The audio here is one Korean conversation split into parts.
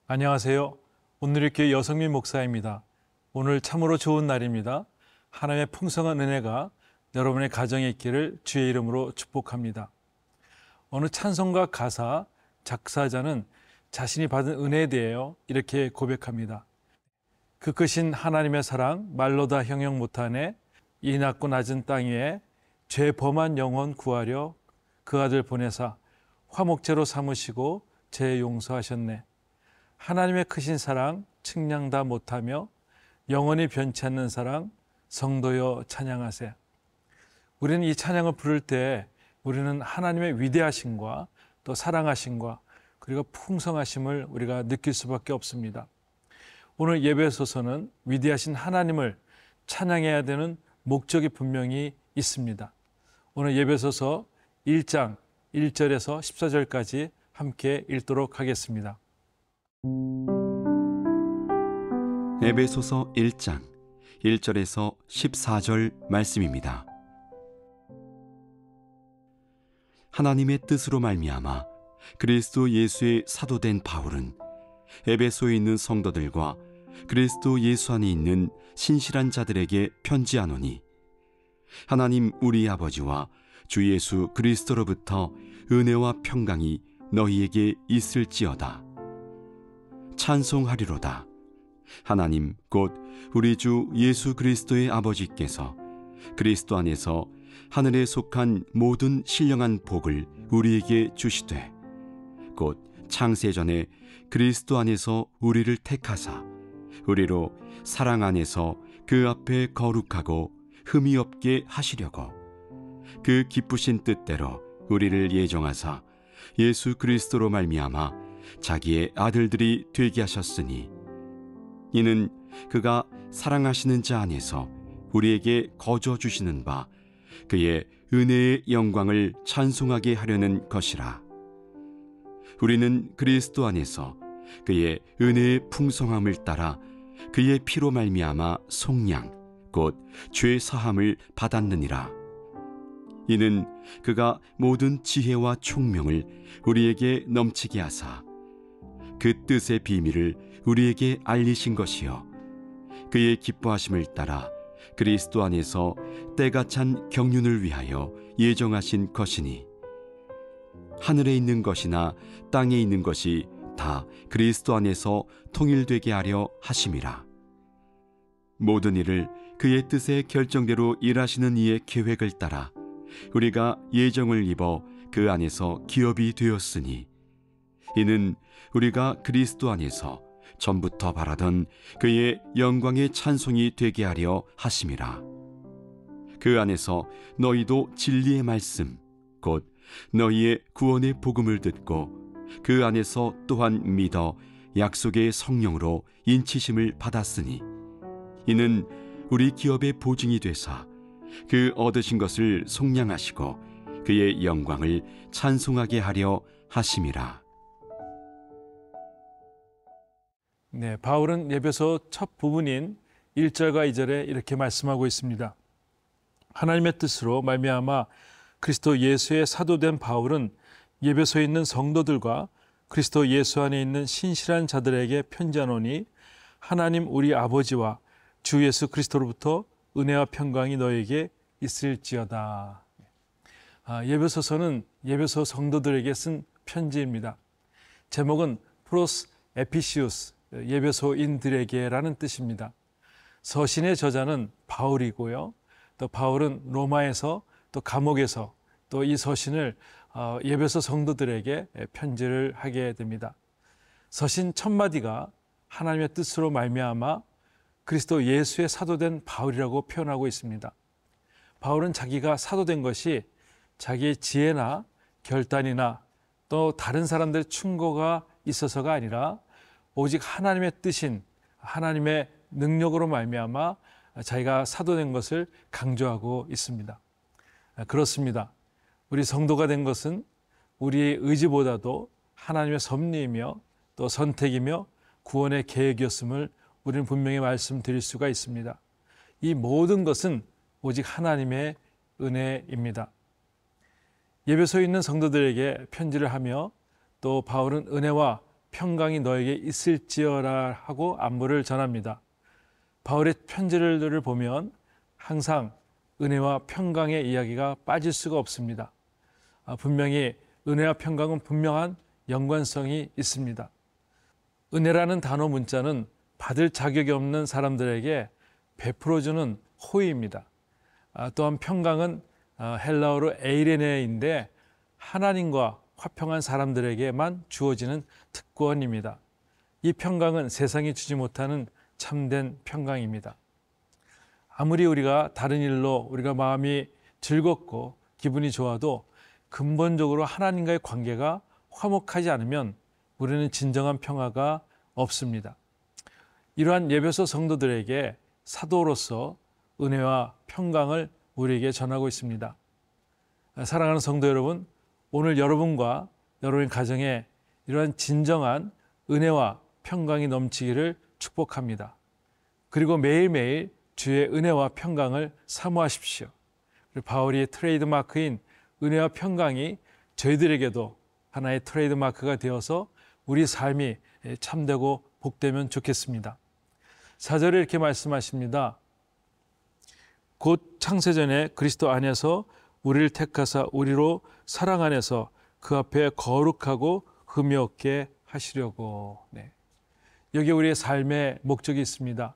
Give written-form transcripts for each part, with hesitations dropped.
안녕하세요. 오늘의 여성민 목사입니다. 오늘 참으로 좋은 날입니다. 하나님의 풍성한 은혜가 여러분의 가정에 있기를 주의 이름으로 축복합니다. 어느 찬송가 가사 작사자는 자신이 받은 은혜에 대하여 이렇게 고백합니다. 그 크신 하나님의 사랑 말로 다 형용 못하네. 이 낮고 낮은 땅 위에 죄 범한 영혼 구하려 그 아들 보내사 화목제로 삼으시고 죄 용서하셨네. 하나님의 크신 사랑 측량 다 못하며 영원히 변치 않는 사랑 성도여 찬양하세. 우리는 이 찬양을 부를 때 우리는 하나님의 위대하심과 또 사랑하심과 그리고 풍성하심을 우리가 느낄 수밖에 없습니다. 오늘 예배소서는 위대하신 하나님을 찬양해야 되는 목적이 분명히 있습니다. 오늘 예배소서 1장 1절에서 14절까지 함께 읽도록 하겠습니다. 에베소서 1장 1절에서 14절 말씀입니다. 하나님의 뜻으로 말미암아 그리스도 예수의 사도된 바울은 에베소에 있는 성도들과 그리스도 예수 안에 있는 신실한 자들에게 편지하노니, 하나님 우리 아버지와 주 예수 그리스도로부터 은혜와 평강이 너희에게 있을지어다. 찬송하리로다. 하나님 곧 우리 주 예수 그리스도의 아버지께서 그리스도 안에서 하늘에 속한 모든 신령한 복을 우리에게 주시되, 곧 창세전에 그리스도 안에서 우리를 택하사 우리로 사랑 안에서 그 앞에 거룩하고 흠이 없게 하시려고 그 기쁘신 뜻대로 우리를 예정하사 예수 그리스도로 말미암아 자기의 아들들이 되게 하셨으니, 이는 그가 사랑하시는 자 안에서 우리에게 거저 주시는 바 그의 은혜의 영광을 찬송하게 하려는 것이라. 우리는 그리스도 안에서 그의 은혜의 풍성함을 따라 그의 피로 말미암아 속량 곧 죄 사함을 받았느니라. 이는 그가 모든 지혜와 총명을 우리에게 넘치게 하사 그 뜻의 비밀을 우리에게 알리신 것이요, 그의 기뻐하심을 따라 그리스도 안에서 때가 찬 경륜을 위하여 예정하신 것이니, 하늘에 있는 것이나 땅에 있는 것이 다 그리스도 안에서 통일되게 하려 하심이라. 모든 일을 그의 뜻의 결정대로 일하시는 이의 계획을 따라 우리가 예정을 입어 그 안에서 기업이 되었으니, 이는 우리가 그리스도 안에서 전부터 바라던 그의 영광의 찬송이 되게 하려 하심이라. 그 안에서 너희도 진리의 말씀 곧 너희의 구원의 복음을 듣고 그 안에서 또한 믿어 약속의 성령으로 인치심을 받았으니, 이는 우리 기업의 보증이 되사 그 얻으신 것을 속량하시고 그의 영광을 찬송하게 하려 하심이라. 네, 바울은 예배소 첫 부분인 1절과 2절에 이렇게 말씀하고 있습니다. 하나님의 뜻으로 말미암아 그리스도 예수의 사도된 바울은 예배소에 있는 성도들과 그리스도 예수 안에 있는 신실한 자들에게 편지하노니, 하나님 우리 아버지와 주 예수 그리스도로부터 은혜와 평강이 너에게 있을지어다. 예배소서는 예배소 성도들에게 쓴 편지입니다. 제목은 프로스 에피시우스, 예배소인들에게라는 뜻입니다. 서신의 저자는 바울이고요. 또 바울은 로마에서 또 감옥에서 또 이 서신을 예배소 성도들에게 편지를 하게 됩니다. 서신 첫 마디가 하나님의 뜻으로 말미암아 그리스도 예수의 사도된 바울이라고 표현하고 있습니다. 바울은 자기가 사도된 것이 자기의 지혜나 결단이나 또 다른 사람들의 충고가 있어서가 아니라 오직 하나님의 뜻인 하나님의 능력으로 말미암아 자기가 사도된 것을 강조하고 있습니다. 그렇습니다. 우리 성도가 된 것은 우리의 의지보다도 하나님의 섭리이며 또 선택이며 구원의 계획이었음을 우리는 분명히 말씀드릴 수가 있습니다. 이 모든 것은 오직 하나님의 은혜입니다. 예배소에 있는 성도들에게 편지를 하며 또 바울은 은혜와 평강이 너에게 있을지어라 하고 안부를 전합니다. 바울의 편지를 보면 항상 은혜와 평강의 이야기가 빠질 수가 없습니다. 분명히 은혜와 평강은 분명한 연관성이 있습니다. 은혜라는 단어 문자는 받을 자격이 없는 사람들에게 베풀어주는 호의입니다. 또한 평강은 헬라어로 에이레네인데 하나님과 화평한 사람들에게만 주어지는 특권입니다. 이 평강은 세상이 주지 못하는 참된 평강입니다. 아무리 우리가 다른 일로 우리가 마음이 즐겁고 기분이 좋아도 근본적으로 하나님과의 관계가 화목하지 않으면 우리는 진정한 평화가 없습니다. 이러한 예배소 성도들에게 사도로서 은혜와 평강을 우리에게 전하고 있습니다. 사랑하는 성도 여러분, 오늘 여러분과 여러분의 가정에 이러한 진정한 은혜와 평강이 넘치기를 축복합니다. 그리고 매일매일 주의 은혜와 평강을 사모하십시오. 바울이 트레이드마크인 은혜와 평강이 저희들에게도 하나의 트레이드마크가 되어서 우리 삶이 참되고 복되면 좋겠습니다. 4절에 이렇게 말씀하십니다. 곧 창세전에 그리스도 안에서 우리를 택하사 우리로 사랑 안에서 그 앞에 거룩하고 흠이 없게 하시려고. 여기 우리의 삶의 목적이 있습니다.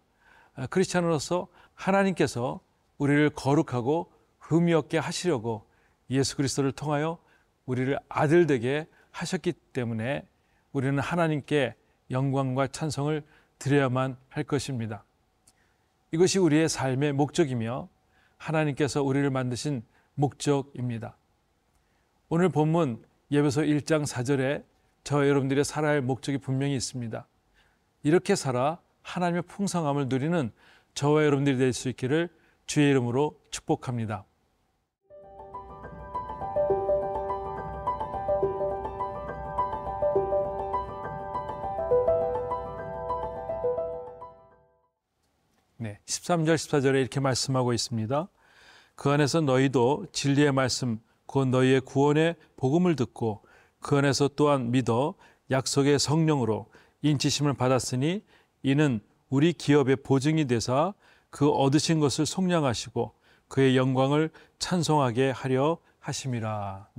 크리스찬으로서 하나님께서 우리를 거룩하고 흠이 없게 하시려고 예수 그리스도를 통하여 우리를 아들 되게 하셨기 때문에 우리는 하나님께 영광과 찬송을 드려야만 할 것입니다. 이것이 우리의 삶의 목적이며 하나님께서 우리를 만드신 목적입니다. 오늘 본문 예배소 1장 4절에 저와 여러분들의 살아야 할 목적이 분명히 있습니다. 이렇게 살아 하나님의 풍성함을 누리는 저와 여러분들이 될 수 있기를 주의 이름으로 축복합니다. 네, 13절 14절에 이렇게 말씀하고 있습니다. 그 안에서 너희도 진리의 말씀 곧 너희의 구원의 복음을 듣고 그 안에서 또한 믿어 약속의 성령으로 인치심을 받았으니 이는 우리 기업의 보증이 되사 그 얻으신 것을 속량하시고 그의 영광을 찬송하게 하려 하심이라.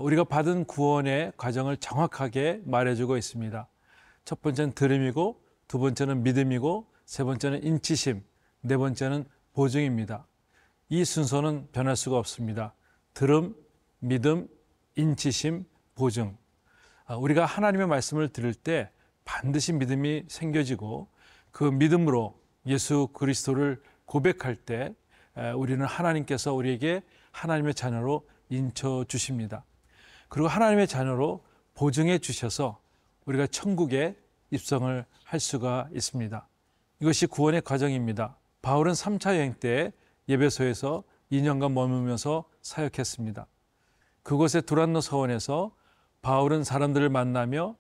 우리가 받은 구원의 과정을 정확하게 말해주고 있습니다. 첫 번째는 들음이고 두 번째는 믿음이고 세 번째는 인치심, 네 번째는 보증입니다. 이 순서는 변할 수가 없습니다. 들음, 믿음, 인치심, 보증. 우리가 하나님의 말씀을 들을 때 반드시 믿음이 생겨지고 그 믿음으로 예수 그리스도를 고백할 때 우리는 하나님께서 우리에게 하나님의 자녀로 인쳐 주십니다. 그리고 하나님의 자녀로 보증해 주셔서 우리가 천국에 입성을 할 수가 있습니다. 이것이 구원의 과정입니다. 바울은 3차 여행 때 예배소에서 2년간 머물면서 사역했습니다. 그곳의 두란노 서원에서 바울은 사람들을 만나며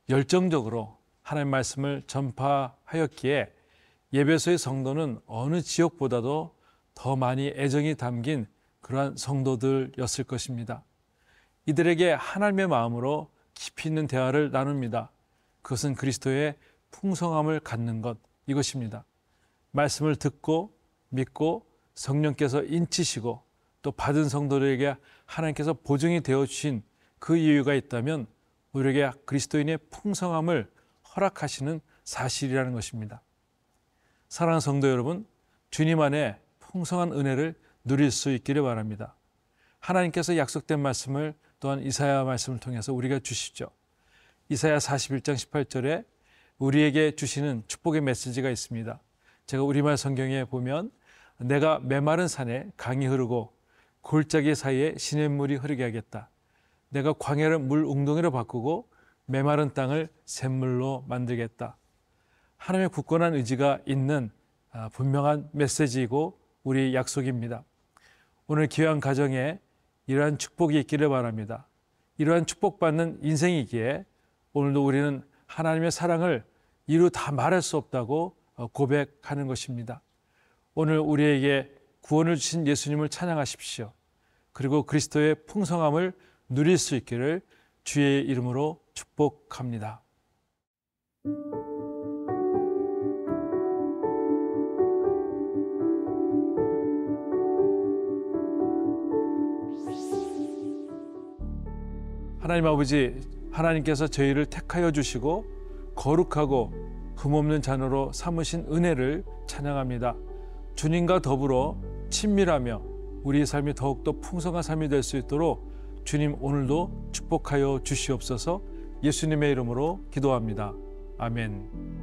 열정적으로 하나님의 말씀을 전파하였기에 예배소의 성도는 어느 지역보다도 더 많이 애정이 담긴 그러한 성도들이었을 것입니다. 이들에게 하나님의 마음으로 깊이 있는 대화를 나눕니다. 그것은 그리스도의 풍성함을 갖는 것, 이것입니다. 말씀을 듣고 믿고 성령께서 인치시고 또 받은 성도들에게 하나님께서 보증이 되어주신 그 이유가 있다면 우리에게 그리스도인의 풍성함을 허락하시는 사실이라는 것입니다. 사랑하는 성도 여러분, 주님 안에 풍성한 은혜를 누릴 수 있기를 바랍니다. 하나님께서 약속된 말씀을 또한 이사야 말씀을 통해서 우리가 주시죠. 이사야 41장 18절에 우리에게 주시는 축복의 메시지가 있습니다. 제가 우리말 성경에 보면 내가 메마른 산에 강이 흐르고 골짜기 사이에 시냇물이 흐르게 하겠다. 내가 광야를 물 웅덩이로 바꾸고 메마른 땅을 샘물로 만들겠다. 하나님의 굳건한 의지가 있는 분명한 메시지이고 우리의 약속입니다. 오늘 귀한 가정에 이러한 축복이 있기를 바랍니다. 이러한 축복받는 인생이기에 오늘도 우리는 하나님의 사랑을 이루 다 말할 수 없다고 고백하는 것입니다. 오늘 우리에게 구원을 주신 예수님을 찬양하십시오. 그리고 그리스도의 풍성함을 누릴 수 있기를 주의 이름으로 축복합니다. 하나님 아버지, 하나님께서 저희를 택하여 주시고 거룩하고 흠없는 자녀로 삼으신 은혜를 찬양합니다. 주님과 더불어 친밀하며 우리의 삶이 더욱더 풍성한 삶이 될 수 있도록 주님 오늘도 축복하여 주시옵소서. 예수님의 이름으로 기도합니다. 아멘.